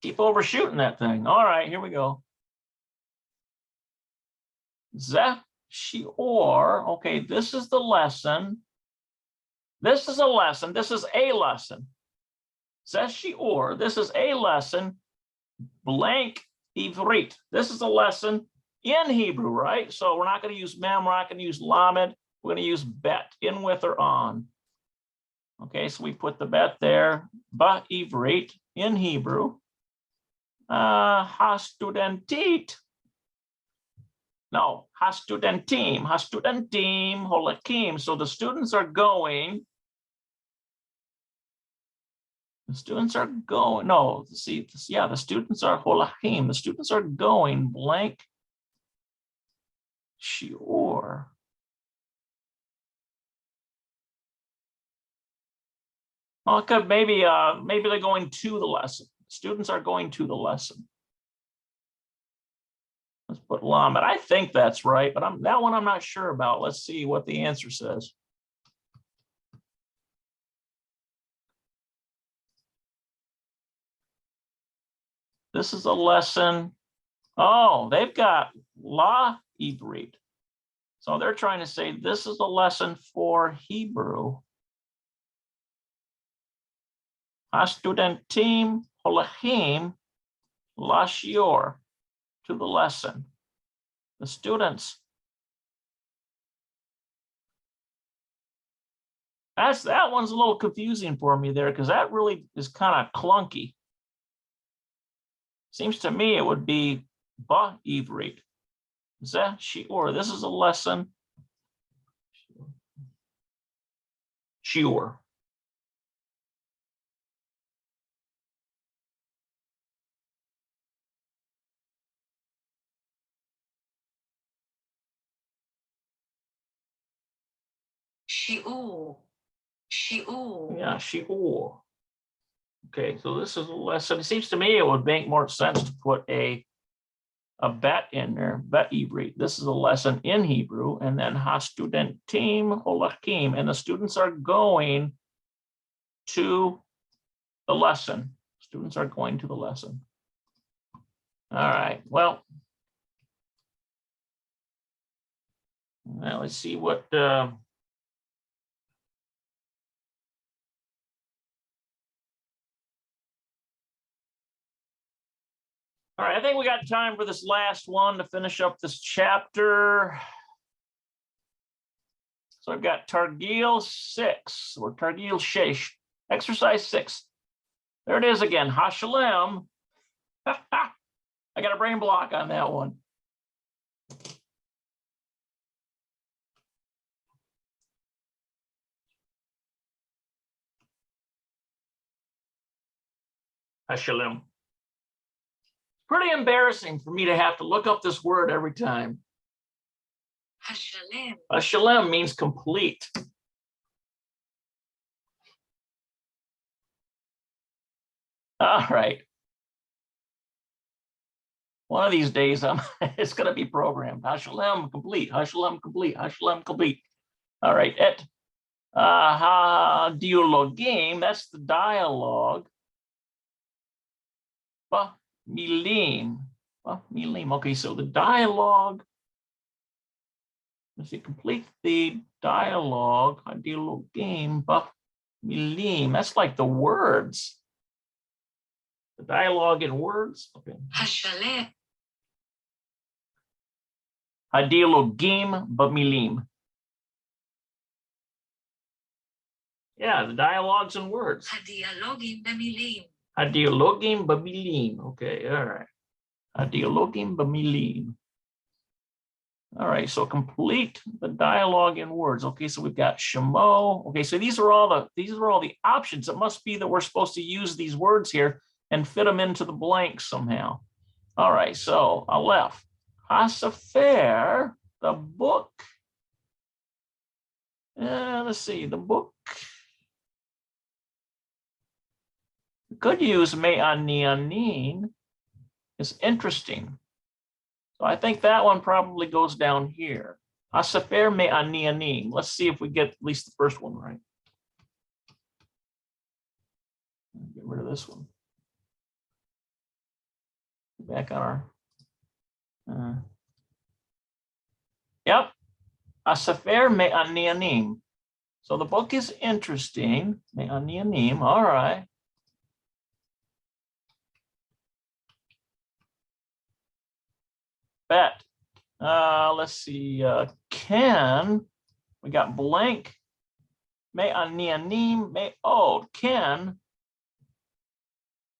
Keep overshooting that thing. All right, here we go. Ze, she, or. Okay, this is the lesson. This is a lesson. This is a lesson. Ze, she, or. This is a lesson. Blank Ivrit. This is a lesson in Hebrew, right? So we're not going to use mem. We're not going to use lamed. We're going to use bet, in, with, or on. Okay, so we put the bet there. Ba Ivrit, in Hebrew. Hastudentit. No, hastudentim, holakim. So the students are going. The students are going. No, see, yeah, the students are holakim. The students are going blank. Shiur. Okay, maybe they're going to the lesson. Students are going to the lesson. Let's put lamed. I think that's right, but that one I'm not sure about. Let's see what the answer says. This is a lesson. Oh, they've got la Ivrit. So they're trying to say this is a lesson for Hebrew. Hastudentim holachim la shiur, to the lesson. The students. That one's a little confusing for me there, because that really is kind of clunky. Seems to me it would be ba Ivrit. Ze shiur. This is a lesson. Shiur. Shiur. Shiur. Yeah, shiur. Okay, so this is a lesson. It seems to me it would make more sense to put a bet in there, bet Ivrit. This is a lesson in Hebrew, and then hastudentim holakim, and the students are going to the lesson. Students are going to the lesson. All right, well, let's see what all right, I think we got time for this last one to finish up this chapter. So I've got Targil 6 or Targil Shesh, exercise 6. There it is again, Hashalem. I got a brain block on that one. Hashalem. Pretty embarrassing for me to have to look up this word every time. Hashalem. Hashalem means complete. All right. One of these days, it's going to be programmed. Hashalem complete. Hashalem complete. Hashalem complete. All right. Et dialogim. That's the dialogue. Ba milim. Ba milim. Okay, so the dialogue. Let's see. Complete the dialogue. Dialogim. Ba milim. That's like the words. The dialogue in words. Okay. Hashalem. Hadialogim bamilim. Yeah, the dialogues in words. Hadialogim bamilim. Hadialogim bamilim. Okay, all right. Hadialogim bamilim. All right, so complete the dialogue in words. Okay, so we've got shemo. Okay, so these are all the options. It must be that we're supposed to use these words here and fit them into the blanks somehow. All right, so Aleph. Hasefer, the book. Let's see, the book. We could use me'anianin. It's interesting. So I think that one probably goes down here. Hasefer me'anianin. Let's see if we get at least the first one right. Get rid of this one. back on our. Yep, a sefer me'anianim. So the book is interesting. Me'anianim. All right. Bet. Let's see. Ken. We got blank. Me'anianim. Me'od. Ken.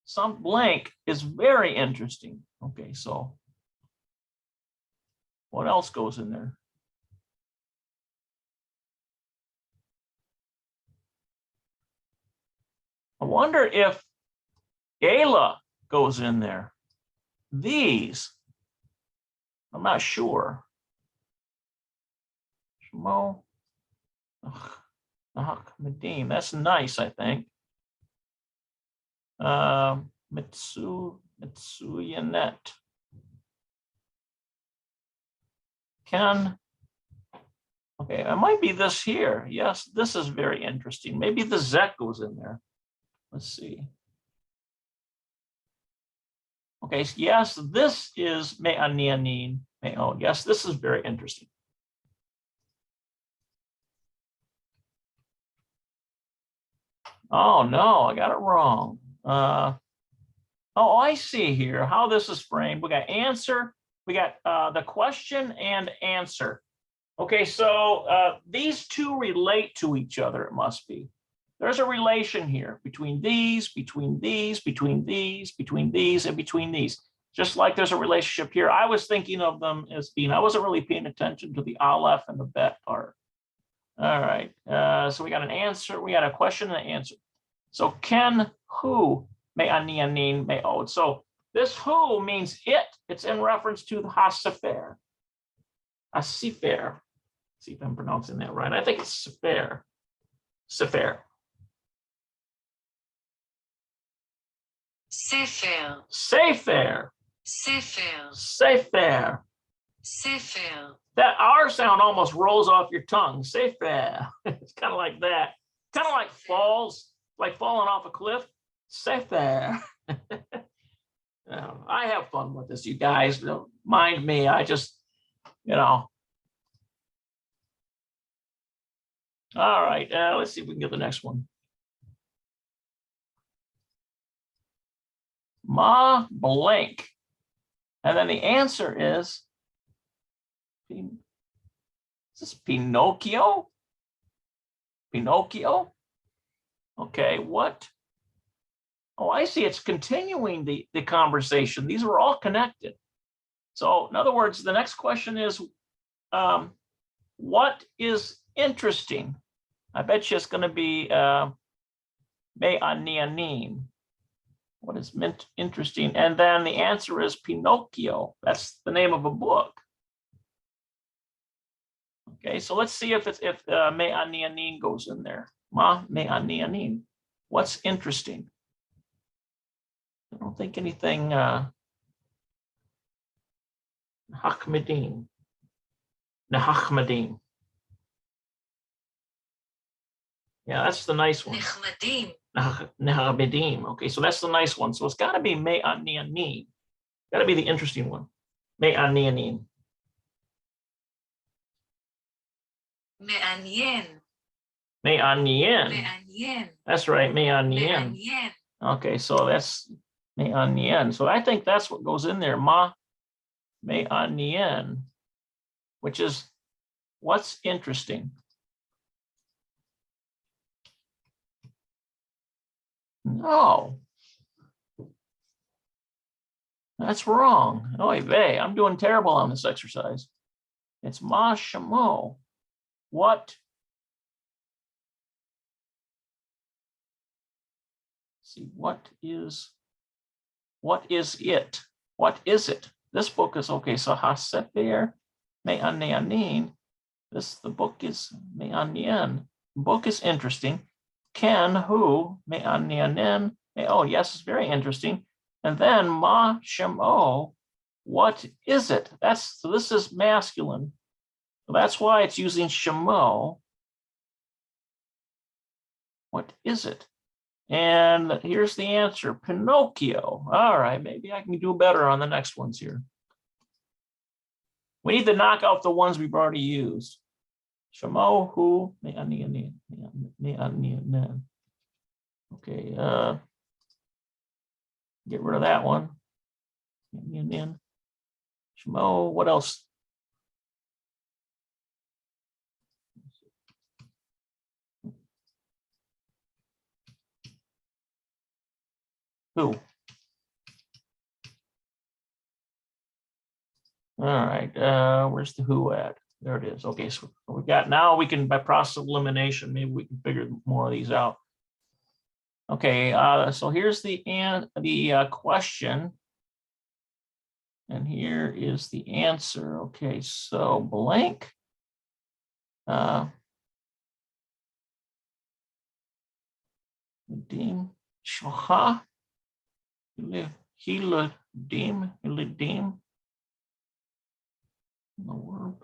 Some blank is very interesting. Okay, so what else goes in there? I wonder if Gala goes in there. These, I'm not sure. Shmo, Medim, that's nice, I think. Mitsuyanet. Ken. Okay, it might be this here. Yes, this is very interesting. Maybe the Zek goes in there. Let's see. Okay, so yes, this is me'anianin, me'od. Yes, this is very interesting. Oh no, I got it wrong. Oh, I see here how this is framed. We got answer, we got the question and answer. Okay, so these two relate to each other, it must be. There's a relation here between these, between these, between these, between these, and between these. Just like there's a relationship here. I was thinking of them as being, I wasn't really paying attention to the aleph and the bet part. All right, so we got an answer, we got a question and an answer. So Ken who me'anianin me'od. So this who means it. It's in reference to the hasefer. Asifer. See if I'm pronouncing that right. I think it's sefer. Sefer. Sefer. Sefer. Sefer. Sefer. Sefer. That R sound almost rolls off your tongue. Sefer. It's kind of like that. Kind of like falls, like falling off a cliff. Sefer. I have fun with this, you guys. Don't mind me. I just, you know. All right, let's see if we can get the next one. Ma blank. And then the answer is this Pinocchio? Pinocchio? Okay, what? Oh, I see. It's continuing the conversation. These were all connected. So in other words, the next question is, what is interesting? I bet you it's going to be me'anianin. What is interesting? And then the answer is Pinocchio. That's the name of a book. Okay, so let's see if me'anianin goes in there. Ma me'anianin. What's interesting? I don't think anything. Nahachmadim. Nahachmadim. Yeah, that's the nice one. Nechmadim. Nahachmadim. Okay, so that's the nice one. So it's got to be me'anianin. Got to be the interesting one. Me'anianin. Me'anien. Me'anien. Me'anien. That's right, me'anien. Me'anien. Okay, so that's me'anien. So I think that's what goes in there. Ma me'anien, which is what's interesting. No, that's wrong. Oy vey, I'm doing terrible on this exercise. It's ma shamo. What? See, what is it? What is it? This book is okay. So hasefer me'anianin. The book is me'anien. Book is interesting. Ken who me'anianin. Oh yes, it's very interesting. And then ma shemo. What is it? So this is masculine. So that's why it's using shemo. What is it? And here's the answer, Pinocchio. All right, maybe I can do better on the next ones here. We need to knock out the ones we've already used. Shamo, who, okay, get rid of that one. Shamo, what else? Who? All right, where's the who at? There it is. Okay, so we got, now we can, by process of elimination, maybe we can figure more of these out. Okay, so here's the question. And here is the answer. Okay, so blank. Dim shoha. Hiladim. The word.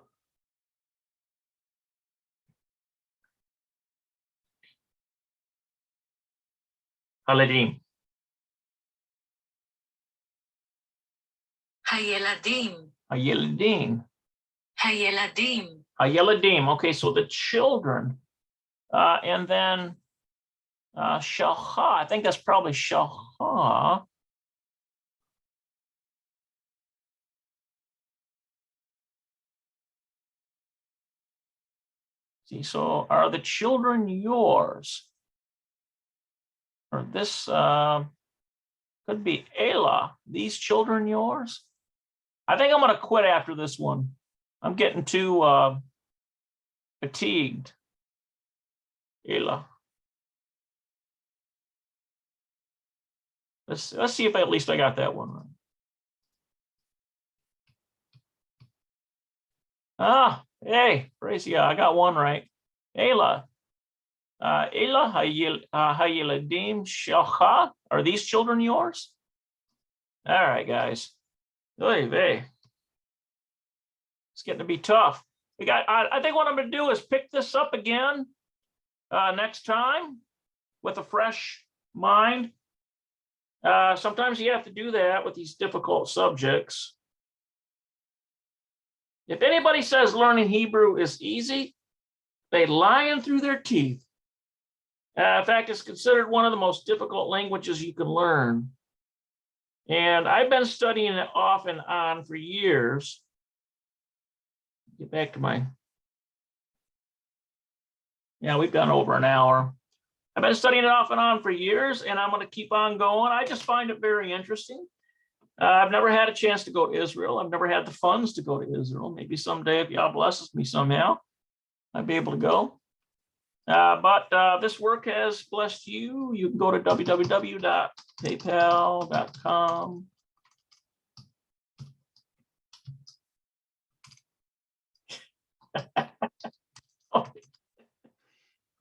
Haladim. הילדים. Hayeladim. הילדים. Hayeladim. Okay, so the children. And then Shalha. I think that's probably Shalha. See, so are the children yours? Or this could be Ela. These children yours? I think I'm going to quit after this one. I'm getting too fatigued. Ela. Let's see if at least I got that one right. Ah, hey, praise God, I got one right. Ela. Ela hayeladim shalcha. Are these children yours? All right, guys. Oy vey. It's getting to be tough. I think what I'm going to do is pick this up again next time with a fresh mind. Sometimes you have to do that with these difficult subjects. If anybody says learning Hebrew is easy, they lying through their teeth. In fact, it's considered one of the most difficult languages you can learn. And I've been studying it off and on for years. Get back to my, yeah, we've gone over an hour. I've been studying it off and on for years, and I'm going to keep on going. I just find it very interesting. I've never had a chance to go to Israel. I've never had the funds to go to Israel. Maybe someday, if Yah blesses me somehow, I'll be able to go. But this work has blessed you. You can go to www.paypal.com.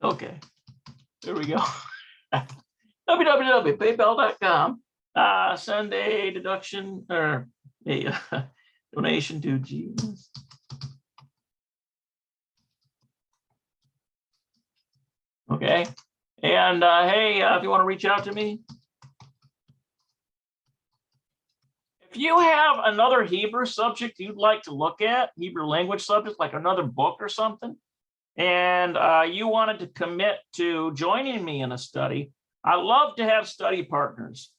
Okay, there we go. www.paypal.com. Send a deduction or a donation to Jesus. Okay, and hey, if you want to reach out to me, if you have another Hebrew subject you'd like to look at, Hebrew language subject, like another book or something, and you wanted to commit to joining me in a study, I love to have study partners.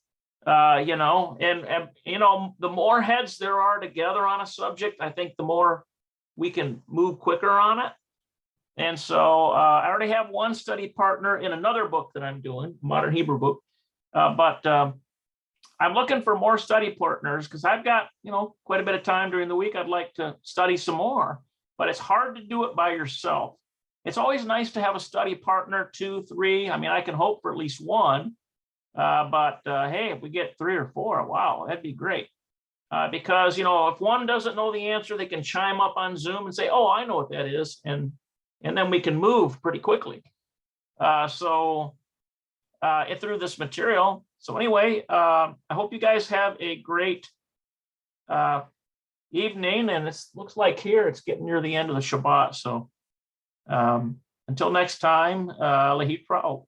You know, and you know, the more heads there are together on a subject, I think the more we can move quicker on it. And so I already have one study partner in another book that I'm doing, Modern Hebrew book, but I'm looking for more study partners because I've got, you know, quite a bit of time during the week. I'd like to study some more, but it's hard to do it by yourself. It's always nice to have a study partner, 2, 3. I mean, I can hope for at least one, but hey, if we get 3 or 4, wow, that'd be great. Because, you know, if one doesn't know the answer, they can chime up on Zoom and say, oh, I know what that is. And then we can move pretty quickly. Through this material. So anyway, I hope you guys have a great evening. And it looks like here it's getting near the end of the Shabbat. So until next time, Lahit Prao.